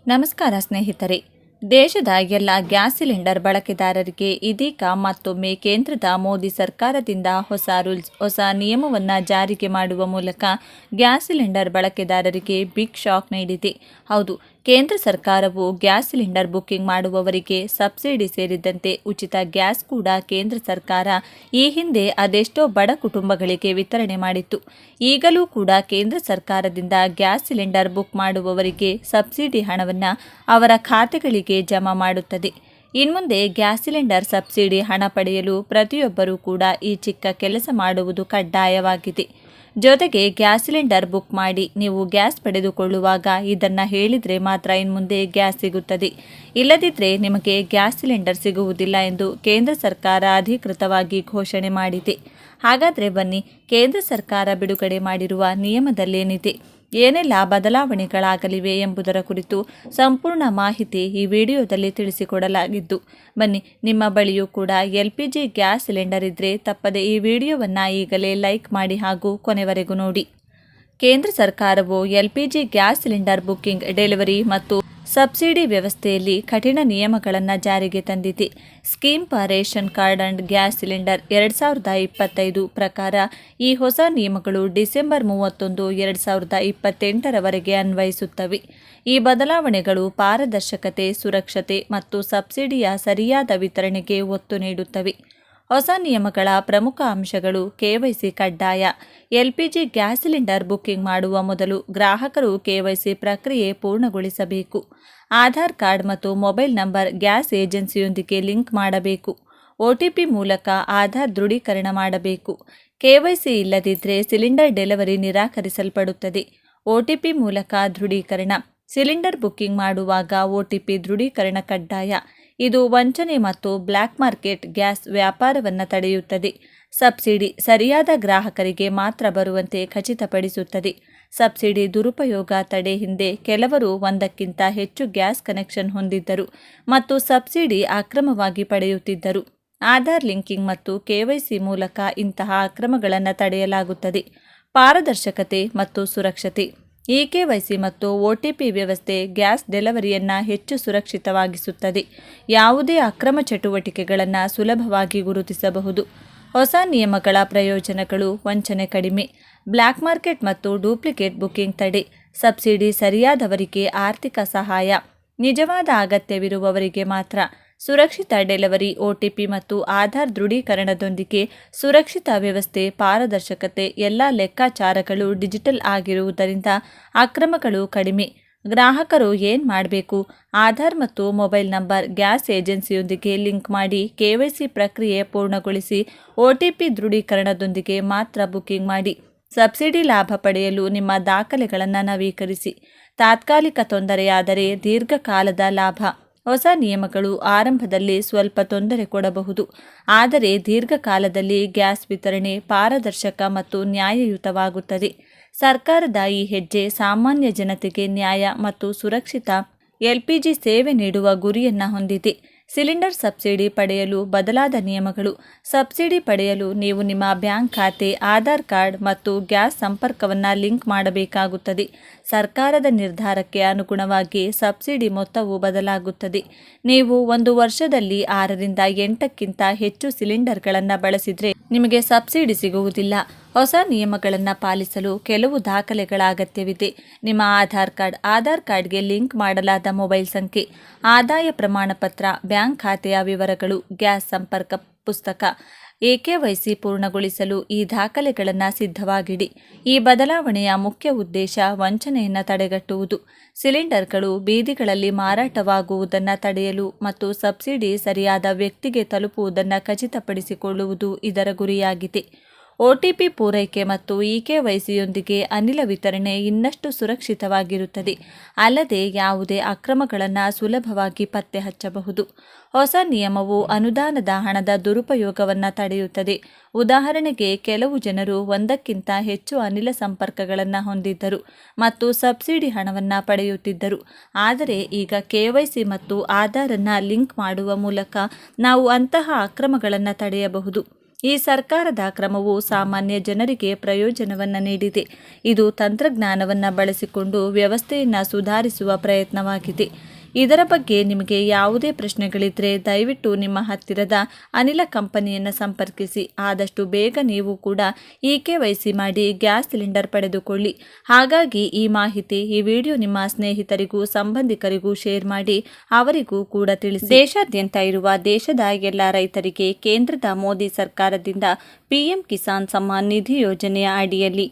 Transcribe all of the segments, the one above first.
ನಮಸ್ಕಾರ ಸ್ನೇಹಿತರೆ. ದೇಶದ ಎಲ್ಲ ಗ್ಯಾಸ್ ಸಿಲಿಂಡರ್ ಬಳಕೆದಾರರಿಗೆ ಇದೀಗ ಮತ್ತೊಮ್ಮೆ ಕೇಂದ್ರದ ಮೋದಿ ಸರ್ಕಾರದಿಂದ ಹೊಸ ನಿಯಮವನ್ನು ಜಾರಿಗೆ ಮಾಡುವ ಮೂಲಕ ಗ್ಯಾಸ್ ಸಿಲಿಂಡರ್ ಬಳಕೆದಾರರಿಗೆ ಬಿಗ್ ಶಾಕ್ ನೀಡಿದೆ. ಹೌದು, ಕೇಂದ್ರ ಸರ್ಕಾರವು ಗ್ಯಾಸ್ ಸಿಲಿಂಡರ್ ಬುಕ್ಕಿಂಗ್ ಮಾಡುವವರಿಗೆ ಸಬ್ಸಿಡಿ ಸೇರಿದಂತೆ ಉಚಿತ ಗ್ಯಾಸ್ ಕೂಡ ಕೇಂದ್ರ ಸರ್ಕಾರ ಈ ಹಿಂದೆ ಅದೆಷ್ಟೋ ಬಡ ಕುಟುಂಬಗಳಿಗೆ ವಿತರಣೆ ಮಾಡಿತ್ತು. ಈಗಲೂ ಕೂಡ ಕೇಂದ್ರ ಸರ್ಕಾರದಿಂದ ಗ್ಯಾಸ್ ಸಿಲಿಂಡರ್ ಬುಕ್ ಮಾಡುವವರಿಗೆ ಸಬ್ಸಿಡಿ ಹಣವನ್ನು ಅವರ ಖಾತೆಗಳಿಗೆ ಜಮಾ ಮಾಡುತ್ತದೆ. ಇನ್ಮುಂದೆ ಗ್ಯಾಸ್ ಸಿಲಿಂಡರ್ ಸಬ್ಸಿಡಿ ಹಣ ಪಡೆಯಲು ಪ್ರತಿಯೊಬ್ಬರೂ ಕೂಡ ಈ ಚಿಕ್ಕ ಕೆಲಸ ಮಾಡುವುದು ಕಡ್ಡಾಯವಾಗಿದೆ. ಜೊತೆಗೆ ಗ್ಯಾಸ್ ಸಿಲಿಂಡರ್ ಬುಕ್ ಮಾಡಿ ನೀವು ಗ್ಯಾಸ್ ಪಡೆದುಕೊಳ್ಳುವಾಗ ಇದನ್ನು ಹೇಳಿದರೆ ಮಾತ್ರ ಇನ್ಮುಂದೆ ಗ್ಯಾಸ್ ಸಿಗುತ್ತದೆ, ಇಲ್ಲದಿದ್ದರೆ ನಿಮಗೆ ಗ್ಯಾಸ್ ಸಿಲಿಂಡರ್ ಸಿಗುವುದಿಲ್ಲ ಎಂದು ಕೇಂದ್ರ ಸರ್ಕಾರ ಅಧಿಕೃತವಾಗಿ ಘೋಷಣೆ ಮಾಡಿದೆ. ಹಾಗಾದರೆ ಬನ್ನಿ, ಕೇಂದ್ರ ಸರ್ಕಾರ ಬಿಡುಗಡೆ ಮಾಡಿರುವ ನಿಯಮದಲ್ಲೇನಿದೆ, ಏನೆಲ್ಲ ಬದಲಾವಣೆಗಳಾಗಲಿವೆ ಎಂಬುದರ ಕುರಿತು ಸಂಪೂರ್ಣ ಮಾಹಿತಿ ಈ ವಿಡಿಯೋದಲ್ಲಿ ತಿಳಿಸಿಕೊಡಲಾಗಿದ್ದು, ಬನ್ನಿ, ನಿಮ್ಮ ಬಳಿಯೂ ಕೂಡ LPG ಗ್ಯಾಸ್ ಸಿಲಿಂಡರ್ ಇದ್ದರೆ ತಪ್ಪದೆ ಈ ವಿಡಿಯೋವನ್ನು ಈಗಲೇ ಲೈಕ್ ಮಾಡಿ ಹಾಗೂ ಕೊನೆವರೆಗೂ ನೋಡಿ. ಕೇಂದ್ರ ಸರ್ಕಾರವು LPG gas cylinder booking, delivery ಮತ್ತು ಸಬ್ಸಿಡಿ ವ್ಯವಸ್ಥೆಯಲ್ಲಿ ಕಠಿಣ ನಿಯಮಗಳನ್ನು ಜಾರಿಗೆ ತಂದಿದೆ. Scheme for ration card and gas cylinder 2025 ಪ್ರಕಾರ ಈ ಹೊಸ ನಿಯಮಗಳು ಡಿಸೆಂಬರ್ 31, 2028 ಅನ್ವಯಿಸುತ್ತವೆ. ಈ ಬದಲಾವಣೆಗಳು ಪಾರದರ್ಶಕತೆ, ಸುರಕ್ಷತೆ ಮತ್ತು ಸಬ್ಸಿಡಿಯ ಸರಿಯಾದ ವಿತರಣೆಗೆ ಒತ್ತು ನೀಡುತ್ತವೆ. ಹೊಸ ನಿಯಮಗಳ ಪ್ರಮುಖ ಅಂಶಗಳು: KYC ಕಡ್ಡಾಯ. LPG ಗ್ಯಾಸ್ ಸಿಲಿಂಡರ್ ಬುಕ್ಕಿಂಗ್ ಮಾಡುವ ಮೊದಲು ಗ್ರಾಹಕರು KYC ಪ್ರಕ್ರಿಯೆ ಪೂರ್ಣಗೊಳಿಸಬೇಕು. ಆಧಾರ್ ಕಾರ್ಡ್ ಮತ್ತು ಮೊಬೈಲ್ ನಂಬರ್ ಗ್ಯಾಸ್ ಏಜೆನ್ಸಿಯೊಂದಿಗೆ ಲಿಂಕ್ ಮಾಡಬೇಕು. OTP ಮೂಲಕ ಆಧಾರ್ ದೃಢೀಕರಣ ಮಾಡಬೇಕು. KYC ಇಲ್ಲದಿದ್ದರೆ ಸಿಲಿಂಡರ್ ಡೆಲಿವರಿ ನಿರಾಕರಿಸಲ್ಪಡುತ್ತದೆ. OTP ಮೂಲಕ ದೃಢೀಕರಣ. ಸಿಲಿಂಡರ್ ಬುಕ್ಕಿಂಗ್ ಮಾಡುವಾಗ OTP ದೃಢೀಕರಣ ಕಡ್ಡಾಯ. ಇದು ವಂಚನೆ ಮತ್ತು ಬ್ಲ್ಯಾಕ್ ಮಾರ್ಕೆಟ್ ಗ್ಯಾಸ್ ವ್ಯಾಪಾರವನ್ನು ತಡೆಯುತ್ತದೆ. ಸಬ್ಸಿಡಿ ಸರಿಯಾದ ಗ್ರಾಹಕರಿಗೆ ಮಾತ್ರ ಬರುವಂತೆ ಖಚಿತಪಡಿಸುತ್ತದೆ. ಸಬ್ಸಿಡಿ ದುರುಪಯೋಗ ತಡೆ. ಹಿಂದೆ ಕೆಲವರು ಒಂದಕ್ಕಿಂತ ಹೆಚ್ಚು ಗ್ಯಾಸ್ ಕನೆಕ್ಷನ್ ಹೊಂದಿದ್ದರು ಮತ್ತು ಸಬ್ಸಿಡಿ ಅಕ್ರಮವಾಗಿ ಪಡೆಯುತ್ತಿದ್ದರು. ಆಧಾರ್ ಲಿಂಕಿಂಗ್ ಮತ್ತು KYC ಮೂಲಕ ಇಂತಹ ಅಕ್ರಮಗಳನ್ನು ತಡೆಯಲಾಗುತ್ತದೆ. ಪಾರದರ್ಶಕತೆ ಮತ್ತು ಸುರಕ್ಷತೆ. KYC ಮತ್ತು OTP ವ್ಯವಸ್ಥೆ ಗ್ಯಾಸ್ ಡೆಲಿವರಿಯನ್ನು ಹೆಚ್ಚು ಸುರಕ್ಷಿತವಾಗಿಸುತ್ತದೆ. ಯಾವುದೇ ಅಕ್ರಮ ಚಟುವಟಿಕೆಗಳನ್ನು ಸುಲಭವಾಗಿ ಗುರುತಿಸಬಹುದು. ಹೊಸ ನಿಯಮಗಳ ಪ್ರಯೋಜನಗಳು: ವಂಚನೆ ಕಡಿಮೆ, ಬ್ಲ್ಯಾಕ್ ಮಾರ್ಕೆಟ್ ಮತ್ತು ಡೂಪ್ಲಿಕೇಟ್ ಬುಕ್ಕಿಂಗ್ ತಡೆ, ಸಬ್ಸಿಡಿ ಸರಿಯಾದವರಿಗೆ ಆರ್ಥಿಕ ಸಹಾಯ, ನಿಜವಾದ ಅಗತ್ಯವಿರುವವರಿಗೆ ಮಾತ್ರ, ಸುರಕ್ಷಿತ ಡೆಲಿವರಿ, OTP ಮತ್ತು ಆಧಾರ್ ದೃಢೀಕರಣದೊಂದಿಗೆ ಸುರಕ್ಷಿತ ವ್ಯವಸ್ಥೆ, ಪಾರದರ್ಶಕತೆ. ಎಲ್ಲ ಲೆಕ್ಕಾಚಾರಗಳು ಡಿಜಿಟಲ್ ಆಗಿರುವುದರಿಂದ ಅಕ್ರಮಗಳು ಕಡಿಮೆ. ಗ್ರಾಹಕರು ಏನು ಮಾಡಬೇಕು? ಆಧಾರ್ ಮತ್ತು ಮೊಬೈಲ್ ನಂಬರ್ ಗ್ಯಾಸ್ ಏಜೆನ್ಸಿಯೊಂದಿಗೆ ಲಿಂಕ್ ಮಾಡಿ KYC ಪ್ರಕ್ರಿಯೆ ಪೂರ್ಣಗೊಳಿಸಿ OTP ದೃಢೀಕರಣದೊಂದಿಗೆ ಮಾತ್ರ ಬುಕ್ಕಿಂಗ್ ಮಾಡಿ. ಸಬ್ಸಿಡಿ ಲಾಭ ಪಡೆಯಲು ನಿಮ್ಮ ದಾಖಲೆಗಳನ್ನು ನವೀಕರಿಸಿ. ತಾತ್ಕಾಲಿಕ ತೊಂದರೆಯಾದರೆ ದೀರ್ಘಕಾಲದ ಲಾಭ. ಹೊಸ ನಿಯಮಗಳು ಆರಂಭದಲ್ಲಿ ಸ್ವಲ್ಪ ತೊಂದರೆ ಕೊಡಬಹುದು, ಆದರೆ ದೀರ್ಘಕಾಲದಲ್ಲಿ ಗ್ಯಾಸ್ ವಿತರಣೆ ಪಾರದರ್ಶಕ ಮತ್ತು ನ್ಯಾಯಯುತವಾಗುತ್ತದೆ. ಸರ್ಕಾರದ ಈ ಹೆಜ್ಜೆ ಸಾಮಾನ್ಯ ಜನತೆಗೆ ನ್ಯಾಯ ಮತ್ತು ಸುರಕ್ಷಿತ LPG ಸೇವೆ ನೀಡುವ ಗುರಿಯನ್ನು ಹೊಂದಿದೆ. ಸಿಲಿಂಡರ್ ಸಬ್ಸಿಡಿ ಪಡೆಯಲು ಬದಲಾದ ನಿಯಮಗಳು. ಸಬ್ಸಿಡಿ ಪಡೆಯಲು ನೀವು ನಿಮ್ಮ ಬ್ಯಾಂಕ್ ಖಾತೆ, ಆಧಾರ್ ಕಾರ್ಡ್ ಮತ್ತು ಗ್ಯಾಸ್ ಸಂಪರ್ಕವನ್ನು ಲಿಂಕ್ ಮಾಡಬೇಕಾಗುತ್ತದೆ. ಸರ್ಕಾರದ ನಿರ್ಧಾರಕ್ಕೆ ಅನುಗುಣವಾಗಿ ಸಬ್ಸಿಡಿ ಮೊತ್ತವು ಬದಲಾಗುತ್ತದೆ. ನೀವು ಒಂದು ವರ್ಷದಲ್ಲಿ 6 ರಿಂದ 8ಕ್ಕಿಂತ ಹೆಚ್ಚು ಸಿಲಿಂಡರ್ಗಳನ್ನು ಬಳಸಿದರೆ ನಿಮಗೆ ಸಬ್ಸಿಡಿ ಸಿಗುವುದಿಲ್ಲ. ಹೊಸ ನಿಯಮಗಳನ್ನು ಪಾಲಿಸಲು ಕೆಲವು ದಾಖಲೆಗಳ ಅಗತ್ಯವಿದೆ. ನಿಮ್ಮ ಆಧಾರ್ ಕಾರ್ಡ್ಗೆ ಲಿಂಕ್ ಮಾಡಲಾದ ಮೊಬೈಲ್ ಸಂಖ್ಯೆ, ಆದಾಯ ಪ್ರಮಾಣ ಪತ್ರ, ಬ್ಯಾಂಕ್ ಖಾತೆಯ ವಿವರಗಳು, ಗ್ಯಾಸ್ ಸಂಪರ್ಕ ಪುಸ್ತಕ. KYC ಪೂರ್ಣಗೊಳಿಸಲು ಈ ದಾಖಲೆಗಳನ್ನು ಸಿದ್ಧವಾಗಿಡಿ. ಈ ಬದಲಾವಣೆಯ ಮುಖ್ಯ ಉದ್ದೇಶ ವಂಚನೆಯನ್ನು ತಡೆಗಟ್ಟುವುದು, ಸಿಲಿಂಡರ್ಗಳು ಬೀದಿಗಳಲ್ಲಿ ಮಾರಾಟವಾಗುವುದನ್ನು ತಡೆಯಲು ಮತ್ತು ಸಬ್ಸಿಡಿ ಸರಿಯಾದ ವ್ಯಕ್ತಿಗೆ ತಲುಪುವುದನ್ನು ಖಚಿತಪಡಿಸಿಕೊಳ್ಳುವುದು ಇದರ ಗುರಿಯಾಗಿದೆ. OTP ಪೂರೈಕೆ ಮತ್ತು KYCಯೊಂದಿಗೆ ಅನಿಲ ವಿತರಣೆ ಇನ್ನಷ್ಟು ಸುರಕ್ಷಿತವಾಗಿರುತ್ತದೆ. ಅಲ್ಲದೆ ಯಾವುದೇ ಅಕ್ರಮಗಳನ್ನು ಸುಲಭವಾಗಿ ಪತ್ತೆ ಹಚ್ಚಬಹುದು. ಹೊಸ ನಿಯಮವು ಅನುದಾನದ ಹಣದ ದುರುಪಯೋಗವನ್ನು ತಡೆಯುತ್ತದೆ. ಉದಾಹರಣೆಗೆ, ಕೆಲವು ಜನರು ಒಂದಕ್ಕಿಂತ ಹೆಚ್ಚು ಅನಿಲ ಸಂಪರ್ಕಗಳನ್ನು ಹೊಂದಿದ್ದರು ಮತ್ತು ಸಬ್ಸಿಡಿ ಹಣವನ್ನು ಪಡೆಯುತ್ತಿದ್ದರು. ಆದರೆ ಈಗ KYC ಮತ್ತು ಆಧಾರನ್ನು ಲಿಂಕ್ ಮಾಡುವ ಮೂಲಕ ನಾವು ಅಂತಹ ಅಕ್ರಮಗಳನ್ನು ತಡೆಯಬಹುದು. ಈ ಸರ್ಕಾರದ ಕ್ರಮವು ಸಾಮಾನ್ಯ ಜನರಿಗೆ ಪ್ರಯೋಜನವನ್ನು ನೀಡಿದೆ. ಇದು ತಂತ್ರಜ್ಞಾನವನ್ನು ಬಳಸಿಕೊಂಡು ವ್ಯವಸ್ಥೆಯನ್ನು ಸುಧಾರಿಸುವ ಪ್ರಯತ್ನವಾಗಿದೆ. ಇದರ ಬಗ್ಗೆ ನಿಮಗೆ ಯಾವುದೇ ಪ್ರಶ್ನೆಗಳಿದ್ದರೆ ದಯವಿಟ್ಟು ನಿಮ್ಮ ಹತ್ತಿರದ ಅನಿಲ ಕಂಪನಿಯನ್ನು ಸಂಪರ್ಕಿಸಿ. ಆದಷ್ಟು ಬೇಗ ನೀವು ಕೂಡ KYC ಮಾಡಿ ಗ್ಯಾಸ್ ಸಿಲಿಂಡರ್ ಪಡೆದುಕೊಳ್ಳಿ. ಹಾಗಾಗಿ ಈ ಮಾಹಿತಿ, ಈ ವಿಡಿಯೋ ನಿಮ್ಮ ಸ್ನೇಹಿತರಿಗೂ ಸಂಬಂಧಿಕರಿಗೂ ಶೇರ್ ಮಾಡಿ, ಅವರಿಗೂ ಕೂಡ ತಿಳಿಸಿ. ದೇಶಾದ್ಯಂತ ಇರುವ ದೇಶದ ಎಲ್ಲ ರೈತರಿಗೆ ಕೇಂದ್ರದ ಮೋದಿ ಸರ್ಕಾರದಿಂದ PM ಕಿಸಾನ್ ಸಮ್ಮಾನ್ ನಿಧಿ ಯೋಜನೆಯ ಅಡಿಯಲ್ಲಿ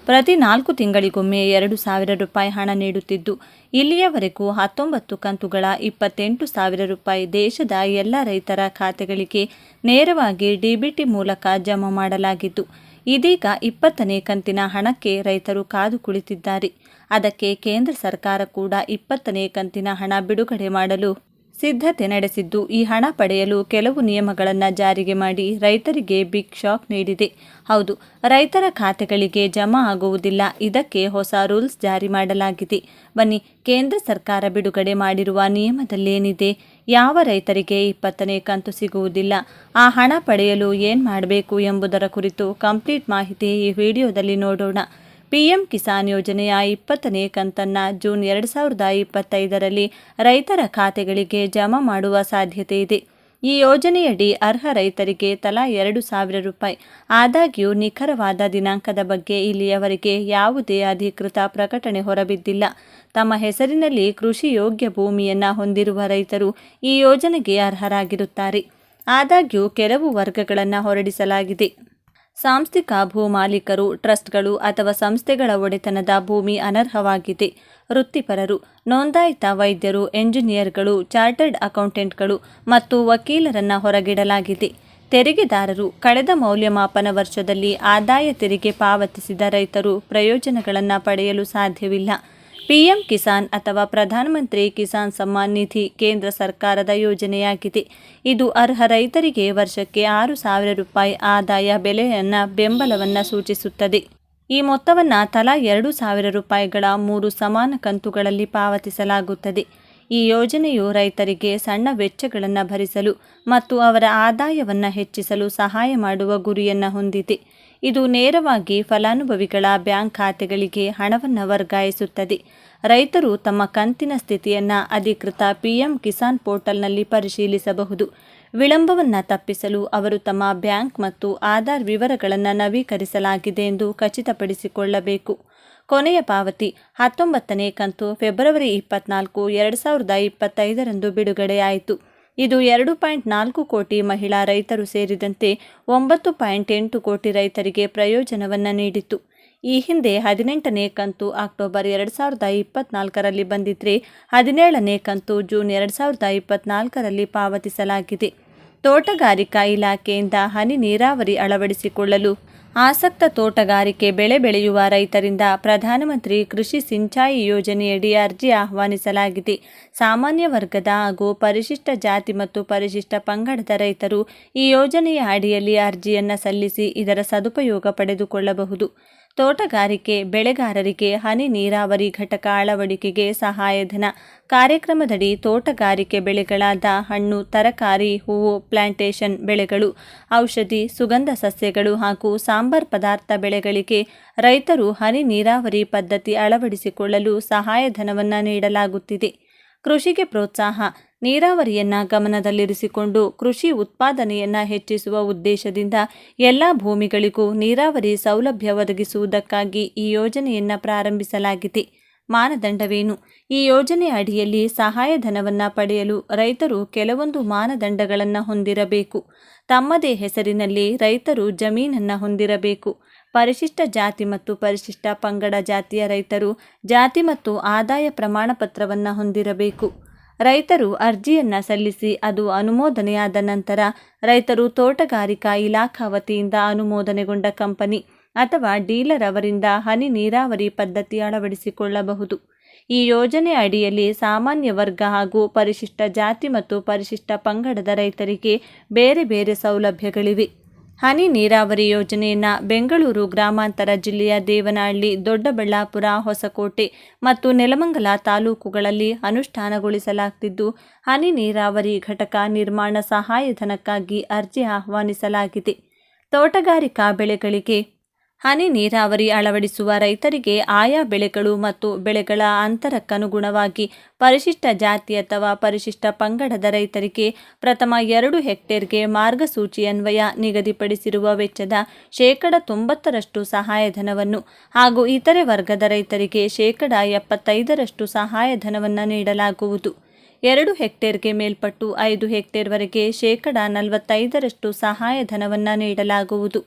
ಪ್ರತಿ 4 ತಿಂಗಳಿಗೊಮ್ಮೆ 2,000 ರೂಪಾಯಿ ಹಣ ನೀಡುತ್ತಿದ್ದು, ಇಲ್ಲಿಯವರೆಗೂ 19 ಕಂತುಗಳ 28,000 ರೂಪಾಯಿ ದೇಶದ ಎಲ್ಲ ರೈತರ ಖಾತೆಗಳಿಗೆ ನೇರವಾಗಿ DBT ಮೂಲಕ ಜಮಾ ಮಾಡಲಾಗಿದ್ದು, ಇದೀಗ 20ನೇ ಕಂತಿನ ಹಣಕ್ಕೆ ರೈತರು ಕಾದು ಕುಳಿತಿದ್ದಾರೆ. ಅದಕ್ಕೆ ಕೇಂದ್ರ ಸರ್ಕಾರ ಕೂಡ 20ನೇ ಕಂತಿನ ಹಣ ಬಿಡುಗಡೆ ಮಾಡಲು ಸಿದ್ಧತೆ ನಡೆಸಿದ್ದು, ಈ ಹಣ ಪಡೆಯಲು ಕೆಲವು ನಿಯಮಗಳನ್ನು ಜಾರಿಗೆ ಮಾಡಿ ರೈತರಿಗೆ ಬಿಗ್ ಶಾಕ್ ನೀಡಿದೆ. ಹೌದು, ರೈತರ ಖಾತೆಗಳಿಗೆ ಜಮಾ ಆಗುವುದಿಲ್ಲ. ಇದಕ್ಕೆ ಹೊಸ ರೂಲ್ಸ್ ಜಾರಿ ಮಾಡಲಾಗಿದೆ. ಬನ್ನಿ, ಕೇಂದ್ರ ಸರ್ಕಾರ ಬಿಡುಗಡೆ ಮಾಡಿರುವ ನಿಯಮದಲ್ಲೇನಿದೆ, ಯಾವ ರೈತರಿಗೆ 20ನೇ ಕಂತು ಸಿಗುವುದಿಲ್ಲ, ಆ ಹಣ ಪಡೆಯಲು ಏನು ಮಾಡಬೇಕು ಎಂಬುದರ ಕುರಿತು ಕಂಪ್ಲೀಟ್ ಮಾಹಿತಿ ಈ ವಿಡಿಯೋದಲ್ಲಿ ನೋಡೋಣ. PM ಕಿಸಾನ್ ಯೋಜನೆಯ 20ನೇ ಕಂತನ್ನು ಜೂನ್ 2025ರಲ್ಲಿ ರೈತರ ಖಾತೆಗಳಿಗೆ ಜಮಾ ಮಾಡುವ ಸಾಧ್ಯತೆ ಇದೆ. ಈ ಯೋಜನೆಯಡಿ ಅರ್ಹ ರೈತರಿಗೆ ತಲಾ 2,000 ರೂಪಾಯಿ. ಆದಾಗ್ಯೂ ನಿಖರವಾದ ದಿನಾಂಕದ ಬಗ್ಗೆ ಇಲ್ಲಿಯವರೆಗೆ ಯಾವುದೇ ಅಧಿಕೃತ ಪ್ರಕಟಣೆ ಹೊರಬಿದ್ದಿಲ್ಲ. ತಮ್ಮ ಹೆಸರಿನಲ್ಲಿ ಕೃಷಿ ಯೋಗ್ಯ ಭೂಮಿಯನ್ನು ಹೊಂದಿರುವ ರೈತರು ಈ ಯೋಜನೆಗೆ ಅರ್ಹರಾಗಿರುತ್ತಾರೆ. ಆದಾಗ್ಯೂ ಕೆಲವು ವರ್ಗಗಳನ್ನು ಹೊರಡಿಸಲಾಗಿದೆ. ಸಾಂಸ್ಥಿಕ ಭೂಮಾಲೀಕರು, ಟ್ರಸ್ಟ್ಗಳು ಅಥವಾ ಸಂಸ್ಥೆಗಳ ಒಡೆತನದ ಭೂಮಿ ಅನರ್ಹವಾಗಿದೆ. ವೃತ್ತಿಪರರು, ನೋಂದಾಯಿತ ವೈದ್ಯರು, ಎಂಜಿನಿಯರ್ಗಳು, ಚಾರ್ಟರ್ಡ್ ಅಕೌಂಟೆಂಟ್ಗಳು ಮತ್ತು ವಕೀಲರನ್ನು ಹೊರಗಿಡಲಾಗಿದೆ. ತೆರಿಗೆದಾರರು, ಕಳೆದ ಮೌಲ್ಯಮಾಪನ ವರ್ಷದಲ್ಲಿ ಆದಾಯ ತೆರಿಗೆ ಪಾವತಿಸಿದ ರೈತರು ಪ್ರಯೋಜನಗಳನ್ನು ಪಡೆಯಲು ಸಾಧ್ಯವಿಲ್ಲ. PM ಕಿಸಾನ್ ಅಥವಾ ಪ್ರಧಾನಮಂತ್ರಿ ಕಿಸಾನ್ ಸಮ್ಮಾನ್ ನಿಧಿ ಕೇಂದ್ರ ಸರ್ಕಾರದ ಯೋಜನೆಯಾಗಿದೆ. ಇದು ಅರ್ಹ ರೈತರಿಗೆ ವರ್ಷಕ್ಕೆ 6,000 ರೂಪಾಯಿ ಆದಾಯ ಬೆಂಬಲವನ್ನು ಸೂಚಿಸುತ್ತದೆ. ಈ ಮೊತ್ತವನ್ನು ತಲಾ 2,000 ರೂಪಾಯಿಗಳ 3 ಸಮಾನ ಕಂತುಗಳಲ್ಲಿ ಪಾವತಿಸಲಾಗುತ್ತದೆ. ಈ ಯೋಜನೆಯು ರೈತರಿಗೆ ಸಣ್ಣ ವೆಚ್ಚಗಳನ್ನು ಭರಿಸಲು ಮತ್ತು ಅವರ ಆದಾಯವನ್ನು ಹೆಚ್ಚಿಸಲು ಸಹಾಯ ಮಾಡುವ ಗುರಿಯನ್ನು ಹೊಂದಿದೆ. ಇದು ನೇರವಾಗಿ ಫಲಾನುಭವಿಗಳ ಬ್ಯಾಂಕ್ ಖಾತೆಗಳಿಗೆ ಹಣವನ್ನು ವರ್ಗಾಯಿಸುತ್ತದೆ. ರೈತರು ತಮ್ಮ ಕಂತಿನ ಸ್ಥಿತಿಯನ್ನು ಅಧಿಕೃತ PM ಕಿಸಾನ್ ಪೋರ್ಟಲ್ನಲ್ಲಿ ಪರಿಶೀಲಿಸಬಹುದು. ವಿಳಂಬವನ್ನು ತಪ್ಪಿಸಲು ಅವರು ತಮ್ಮ ಬ್ಯಾಂಕ್ ಮತ್ತು ಆಧಾರ್ ವಿವರಗಳನ್ನು ನವೀಕರಿಸಲಾಗಿದೆ ಎಂದು ಖಚಿತಪಡಿಸಿಕೊಳ್ಳಬೇಕು. ಕೊನೆಯ ಪಾವತಿ 19ನೇ ಕಂತು ಫೆಬ್ರವರಿ 24, 2025ರಂದು ಬಿಡುಗಡೆಯಾಯಿತು. ಇದು 2.4 ಕೋಟಿ ಮಹಿಳಾ ರೈತರು ಸೇರಿದಂತೆ 9.8 ಕೋಟಿ ರೈತರಿಗೆ ಪ್ರಯೋಜನವನ್ನು ನೀಡಿತು. ಈ ಹಿಂದೆ 18ನೇ ಕಂತು ಅಕ್ಟೋಬರ್ 2024ರಲ್ಲಿ ಬಂದಿದ್ದರೆ 17ನೇ ಕಂತು ಜೂನ್ 2024ರಲ್ಲಿ ಪಾವತಿಸಲಾಗಿದೆ. ತೋಟಗಾರಿಕಾ ಇಲಾಖೆಯಿಂದ ಹನಿ ನೀರಾವರಿ ಅಳವಡಿಸಿಕೊಳ್ಳಲು ಆಸಕ್ತ ತೋಟಗಾರಿಕೆ ಬೆಳೆ ಬೆಳೆಯುವ ರೈತರಿಂದ ಪ್ರಧಾನಮಂತ್ರಿ ಕೃಷಿ ಸಿಂಚಾಯಿ ಯೋಜನೆಯಡಿ ಅರ್ಜಿ ಆಹ್ವಾನಿಸಲಾಗಿದೆ. ಸಾಮಾನ್ಯ ವರ್ಗದ ಹಾಗೂ ಪರಿಶಿಷ್ಟ ಜಾತಿ ಮತ್ತು ಪರಿಶಿಷ್ಟ ಪಂಗಡದ ರೈತರು ಈ ಯೋಜನೆಯ ಅಡಿಯಲ್ಲಿ ಅರ್ಜಿಯನ್ನು ಸಲ್ಲಿಸಿ ಇದರ ಸದುಪಯೋಗ ಪಡೆದುಕೊಳ್ಳಬಹುದು. ತೋಟಗಾರಿಕೆ ಬೆಳೆಗಾರರಿಗೆ ಹನಿ ನೀರಾವರಿ ಘಟಕ ಅಳವಡಿಕೆಗೆ ಸಹಾಯಧನ ಕಾರ್ಯಕ್ರಮದಡಿ ತೋಟಗಾರಿಕೆ ಬೆಳೆಗಳಾದ ಹಣ್ಣು, ತರಕಾರಿ, ಹೂವು, ಪ್ಲಾಂಟೇಶನ್ ಬೆಳೆಗಳು, ಔಷಧಿ, ಸುಗಂಧ ಸಸ್ಯಗಳು ಹಾಗೂ ಸಾಂಬಾರ್ ಪದಾರ್ಥ ಬೆಳೆಗಳಿಗೆ ರೈತರು ಹನಿ ನೀರಾವರಿ ಪದ್ಧತಿ ಅಳವಡಿಸಿಕೊಳ್ಳಲು ಸಹಾಯಧನವನ್ನು ನೀಡಲಾಗುತ್ತಿದೆ. ಕೃಷಿಗೆ ಪ್ರೋತ್ಸಾಹ. ನೀರಾವರಿಯನ್ನು ಗಮನದಲ್ಲಿರಿಸಿಕೊಂಡು ಕೃಷಿ ಉತ್ಪಾದನೆಯನ್ನು ಹೆಚ್ಚಿಸುವ ಉದ್ದೇಶದಿಂದ ಎಲ್ಲ ಭೂಮಿಗಳಿಗೂ ನೀರಾವರಿ ಸೌಲಭ್ಯ ಒದಗಿಸುವುದಕ್ಕಾಗಿ ಈ ಯೋಜನೆಯನ್ನು ಪ್ರಾರಂಭಿಸಲಾಗಿದೆ. ಮಾನದಂಡವೇನು? ಈ ಯೋಜನೆ ಅಡಿಯಲ್ಲಿ ಸಹಾಯಧನವನ್ನು ಪಡೆಯಲು ರೈತರು ಕೆಲವೊಂದು ಮಾನದಂಡಗಳನ್ನು ಹೊಂದಿರಬೇಕು. ತಮ್ಮದೇ ಹೆಸರಿನಲ್ಲಿ ರೈತರು ಜಮೀನನ್ನು ಹೊಂದಿರಬೇಕು. ಪರಿಶಿಷ್ಟ ಜಾತಿ ಮತ್ತು ಪರಿಶಿಷ್ಟ ಪಂಗಡ ಜಾತಿಯ ರೈತರು ಜಾತಿ ಮತ್ತು ಆದಾಯ ಪ್ರಮಾಣಪತ್ರವನ್ನು ಹೊಂದಿರಬೇಕು. ರೈತರು ಅರ್ಜಿಯನ್ನು ಸಲ್ಲಿಸಿ ಅದು ಅನುಮೋದನೆಯಾದ ನಂತರ ರೈತರು ತೋಟಗಾರಿಕಾ ಇಲಾಖಾ ವತಿಯಿಂದ ಅನುಮೋದನೆಗೊಂಡ ಕಂಪನಿ ಅಥವಾ ಡೀಲರ್ ಅವರಿಂದ ಹನಿ ನೀರಾವರಿ ಪದ್ಧತಿ ಅಳವಡಿಸಿಕೊಳ್ಳಬಹುದು. ಈ ಯೋಜನೆ ಅಡಿಯಲ್ಲಿ ಸಾಮಾನ್ಯ ವರ್ಗ ಹಾಗೂ ಪರಿಶಿಷ್ಟ ಜಾತಿ ಮತ್ತು ಪರಿಶಿಷ್ಟ ಪಂಗಡದ ರೈತರಿಗೆ ಬೇರೆ ಬೇರೆ ಸೌಲಭ್ಯಗಳಿವೆ. ಹನಿ ನೀರಾವರಿ ಯೋಜನೆಯನ್ನು ಬೆಂಗಳೂರು ಗ್ರಾಮಾಂತರ ಜಿಲ್ಲೆಯ ದೇವನಹಳ್ಳಿ, ದೊಡ್ಡಬಳ್ಳಾಪುರ, ಹೊಸಕೋಟೆ ಮತ್ತು ನೆಲಮಂಗಲ ತಾಲೂಕುಗಳಲ್ಲಿ ಅನುಷ್ಠಾನಗೊಳಿಸಲಾಗುತ್ತಿದ್ದು, ಹನಿ ನೀರಾವರಿ ಘಟಕ ನಿರ್ಮಾಣ ಸಹಾಯಧನಕ್ಕಾಗಿ ಅರ್ಜಿ ಆಹ್ವಾನಿಸಲಾಗಿದೆ. ತೋಟಗಾರಿಕಾ ಬೆಳೆಗಳಿಗೆ ಹನಿ ನೀರಾವರಿ ಅಳವಡಿಸುವ ರೈತರಿಗೆ ಆಯಾ ಬೆಳೆಗಳು ಮತ್ತು ಬೆಳೆಗಳ ಅಂತರಕ್ಕನುಗುಣವಾಗಿ ಪರಿಶಿಷ್ಟ ಜಾತಿ ಅಥವಾ ಪರಿಶಿಷ್ಟ ಪಂಗಡದ ರೈತರಿಗೆ ಪ್ರಥಮ 2 ಹೆಕ್ಟೇರ್ಗೆ ಮಾರ್ಗಸೂಚಿಯನ್ವಯ ನಿಗದಿಪಡಿಸಿರುವ ವೆಚ್ಚದ ಶೇಕಡ 90% ಸಹಾಯಧನವನ್ನು ಹಾಗೂ ಇತರೆ ವರ್ಗದ ರೈತರಿಗೆ ಶೇಕಡ 75% ಸಹಾಯಧನವನ್ನು ನೀಡಲಾಗುವುದು. 2 ಹೆಕ್ಟೇರ್ಗೆ ಮೇಲ್ಪಟ್ಟು 5 ಹೆಕ್ಟೇರ್ವರೆಗೆ ಶೇಕಡ 45% ಸಹಾಯಧನವನ್ನು ನೀಡಲಾಗುವುದು.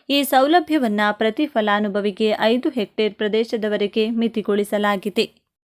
ಈ ಸೌಲಭ್ಯವನ್ನು ಪ್ರತಿ ಫಲಾನುಭವಿಗೆ 5 ಹೆಕ್ಟೇರ್ ಪ್ರದೇಶದವರೆಗೆ ಮಿತಿಗೊಳಿಸಲಾಗಿದೆ.